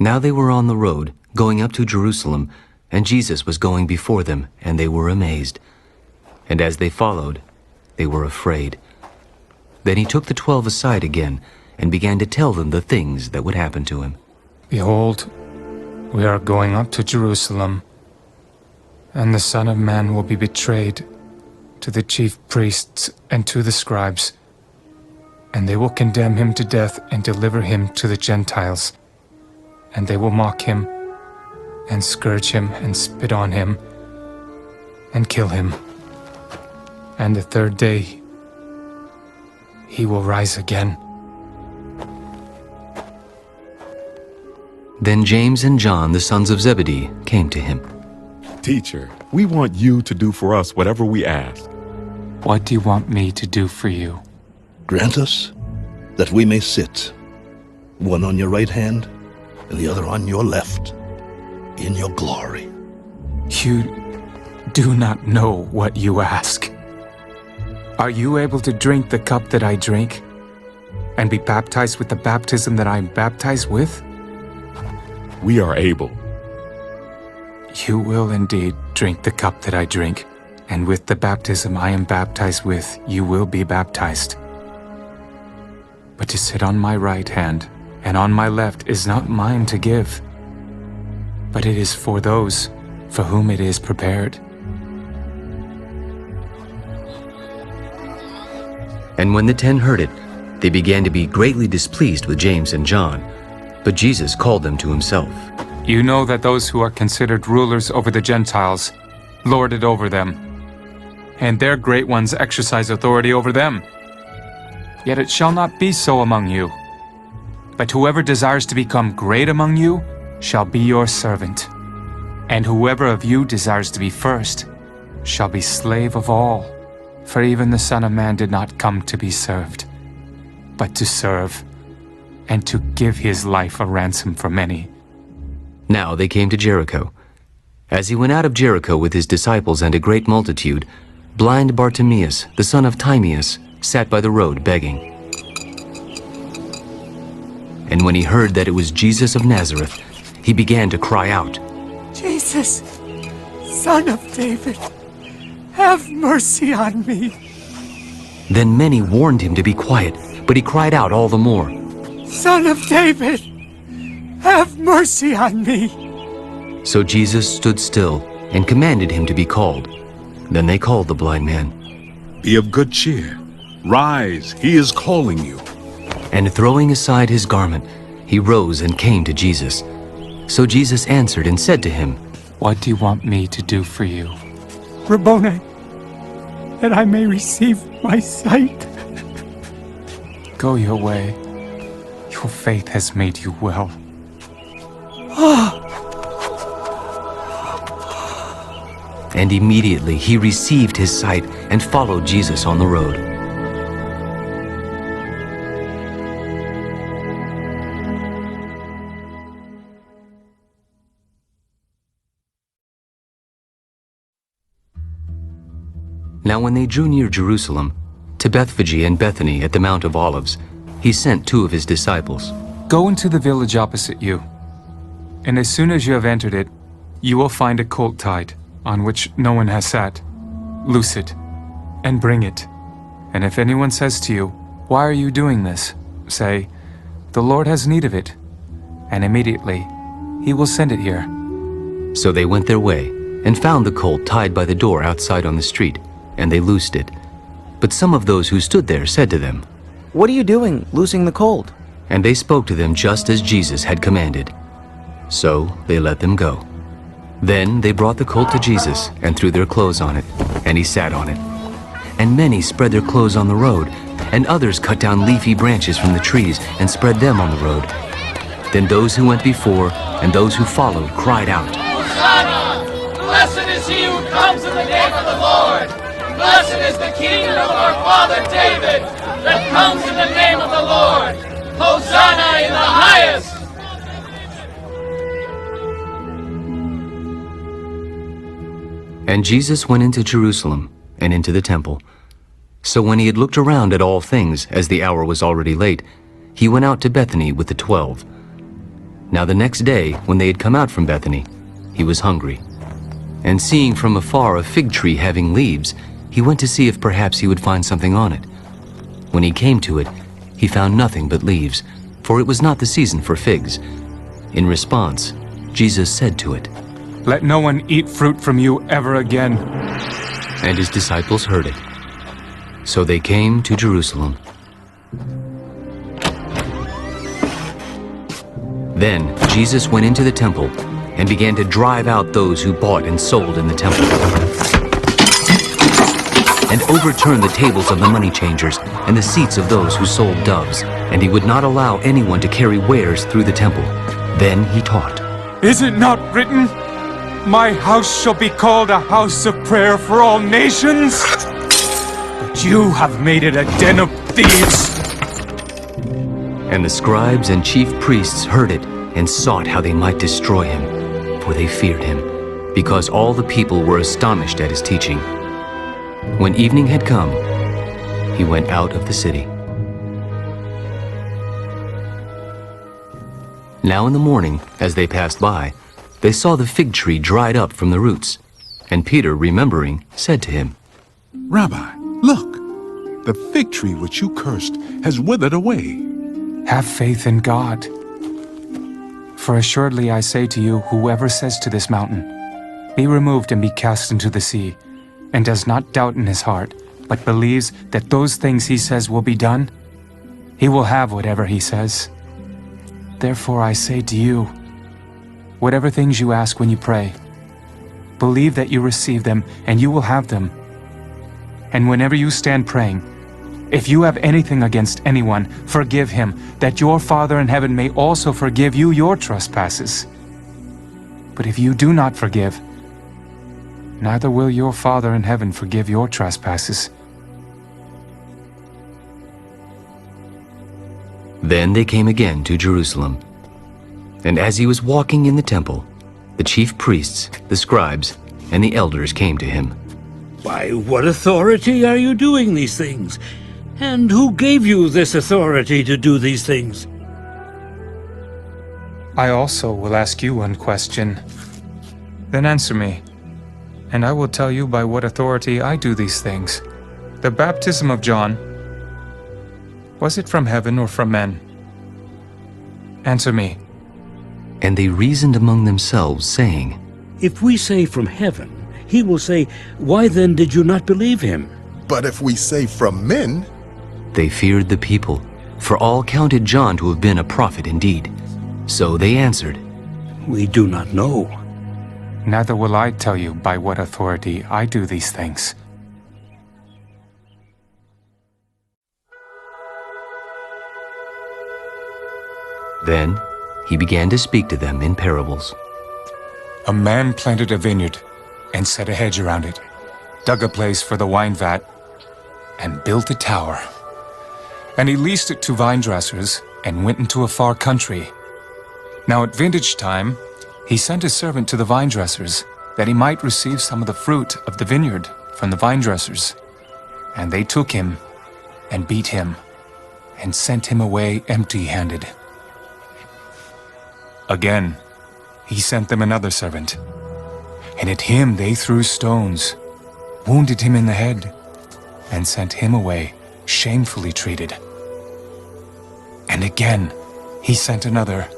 Now they were on the road, going up to Jerusalem, and Jesus was going before them, and they were amazed. And as they followed, they were afraid. Then he took the 12 aside again, and began to tell them the things that would happen to him. Behold, we are going up to Jerusalem, and the Son of Man will be betrayed to the chief priests and to the scribes, and they will condemn him to death and deliver him to the Gentiles. And they will mock him, and scourge him, and spit on him, and kill him. And the third day he will rise again. Then James and John, the sons of Zebedee, came to him. Teacher, we want you to do for us whatever we ask. What do you want me to do for you? Grant us that we may sit, one on your right hand and the other on your left, in your glory. You do not know what you ask. Are you able to drink the cup that I drink, and be baptized with the baptism that I am baptized with? We are able. You will indeed drink the cup that I drink, and with the baptism I am baptized with, you will be baptized. But to sit on my right hand and on my left is not mine to give, but it is for those for whom it is prepared. And when the 10 heard it, they began to be greatly displeased with James and John. But Jesus called them to himself. You know that those who are considered rulers over the Gentiles lord it over them, and their great ones exercise authority over them. Yet it shall not be so among you. But whoever desires to become great among you shall be your servant. And whoever of you desires to be first shall be slave of all. For even the Son of Man did not come to be served, but to serve, and to give his life a ransom for many. Now they came to Jericho. As he went out of Jericho with his disciples and a great multitude, blind Bartimaeus, the son of Timaeus, sat by the road begging. And when he heard that it was Jesus of Nazareth, he began to cry out, Jesus, Son of David, have mercy on me. Then many warned him to be quiet, but he cried out all the more, Son of David, have mercy on me. So Jesus stood still and commanded him to be called. Then they called the blind man. Be of good cheer. Rise, he is calling you. And throwing aside his garment, he rose and came to Jesus. So Jesus answered and said to him, What do you want me to do for you? Rabboni, that I may receive my sight. Go your way. Your faith has made you well. And immediately he received his sight and followed Jesus on the road. Now when they drew near Jerusalem, to Bethphage and Bethany at the Mount of Olives, he sent 2 of his disciples. Go into the village opposite you, and as soon as you have entered it, you will find a colt tied, on which no one has sat. Loose it, and bring it. And if anyone says to you, Why are you doing this? Say, The Lord has need of it. And immediately he will send it here. So they went their way, and found the colt tied by the door outside on the street, and they loosed it. But some of those who stood there said to them, What are you doing, loosing the colt? And they spoke to them just as Jesus had commanded. So they let them go. Then they brought the colt to Jesus and threw their clothes on it, and he sat on it. And many spread their clothes on the road, and others cut down leafy branches from the trees and spread them on the road. Then those who went before and those who followed cried out, Hosanna! Blessed is he who comes in the name of the Lord! Blessed is the kingdom of our father David that comes in the name of the Lord! Hosanna in the highest! And Jesus went into Jerusalem and into the temple. So when he had looked around at all things, as the hour was already late, he went out to Bethany with the 12. Now the next day, when they had come out from Bethany, he was hungry. And seeing from afar a fig tree having leaves, he went to see if perhaps he would find something on it. When he came to it, he found nothing but leaves, for it was not the season for figs. In response, Jesus said to it, Let no one eat fruit from you ever again. and his disciples heard it. So they came to Jerusalem. Then Jesus went into the temple and began to drive out those who bought and sold in the temple, and overturned the tables of the money changers and the seats of those who sold doves. And he would not allow anyone to carry wares through the temple. Then he taught, Is it not written, My house shall be called a house of prayer for all nations? But you have made it a den of thieves. And the scribes and chief priests heard it and sought how they might destroy him, for they feared him, because all the people were astonished at his teaching. When evening had come, he went out of the city. Now in the morning, as they passed by, they saw the fig tree dried up from the roots. And Peter, remembering, said to him, Rabbi, look, the fig tree which you cursed has withered away. Have faith in God. For assuredly I say to you, whoever says to this mountain, Be removed and be cast into the sea, and does not doubt in his heart, but believes that those things he says will be done, he will have whatever he says. Therefore I say to you, whatever things you ask when you pray, believe that you receive them, and you will have them. And whenever you stand praying, if you have anything against anyone, forgive him, that your Father in heaven may also forgive you your trespasses. But if you do not forgive, neither will your Father in heaven forgive your trespasses. Then they came again to Jerusalem. And as he was walking in the temple, the chief priests, the scribes, and the elders came to him. By what authority are you doing these things? And who gave you this authority to do these things? I also will ask you one question. Then answer me, and I will tell you by what authority I do these things. The baptism of John, was it from heaven or from men? Answer me. And they reasoned among themselves, saying, If we say from heaven, he will say, Why then did you not believe him? But if we say from men, They feared the people, for all counted John to have been a prophet indeed. So they answered, We do not know. Neither will I tell you by what authority I do these things. Then he began to speak to them in parables. A man planted a vineyard and set a hedge around it, dug a place for the wine vat, and built a tower. And he leased it to vine dressers and went into a far country. Now at vintage time, he sent a servant to the vine dressers that he might receive some of the fruit of the vineyard from the vine dressers. And they took him and beat him and sent him away empty-handed. Again, he sent them another servant, and at him they threw stones, wounded him in the head, and sent him away shamefully treated. And again, he sent another,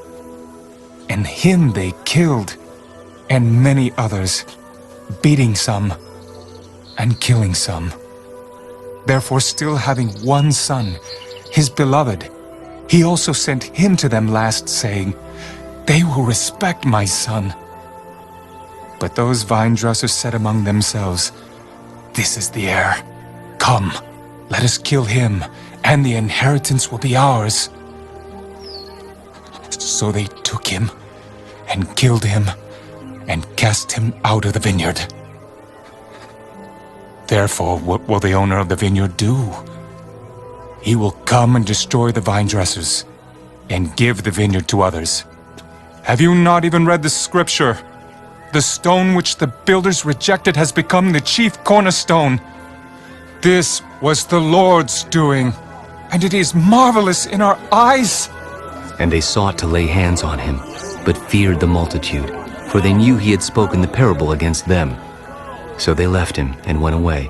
and him they killed, and many others, beating some and killing some. Therefore, still having one son, his beloved, he also sent him to them last, saying, They will respect my son. But those vine dressers said among themselves, This is the heir. Come, let us kill him, and the inheritance will be ours. So they took him and killed him and cast him out of the vineyard. Therefore, what will the owner of the vineyard do? He will come and destroy the vine dressers and give the vineyard to others. Have you not even read the scripture? The stone which the builders rejected has become the chief cornerstone. This was the Lord's doing, and it is marvelous in our eyes. And they sought to lay hands on him, but feared the multitude, for they knew he had spoken the parable against them. So they left him and went away.